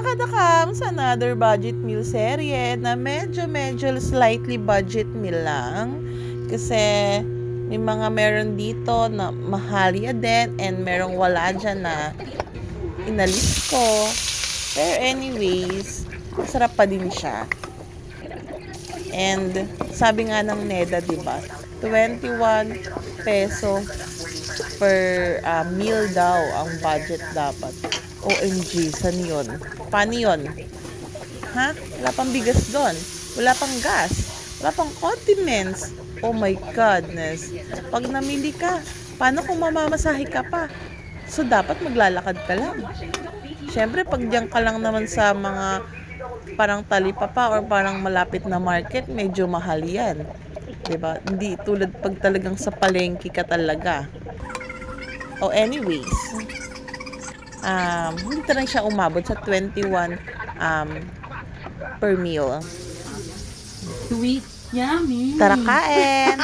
mga kadakam sa another budget meal serye na medyo slightly budget meal lang. Kasi may mga meron dito na mahalya din and merong wala dyan na inalis ko. Pero anyways, masarap pa din siya. And sabi nga ng NEDA, diba? 21 peso per meal daw ang budget dapat. OMG, saan yun? Paano yun? Ha? Wala pang bigas doon. Wala pang gas. Wala pang condiments. Oh my goodness. Pag namili ka, paano kung mamamasahe ka pa? So, dapat maglalakad ka lang. Siyempre, pag diyan ka lang naman sa mga parang talipapa or parang malapit na market, medyo mahal yan. Diba? Hindi tulad pag talagang sa palengke ka talaga. Oh, anyways, hindi na siya umabot sa 21 per meal. Sweet, yummy. Tara kain!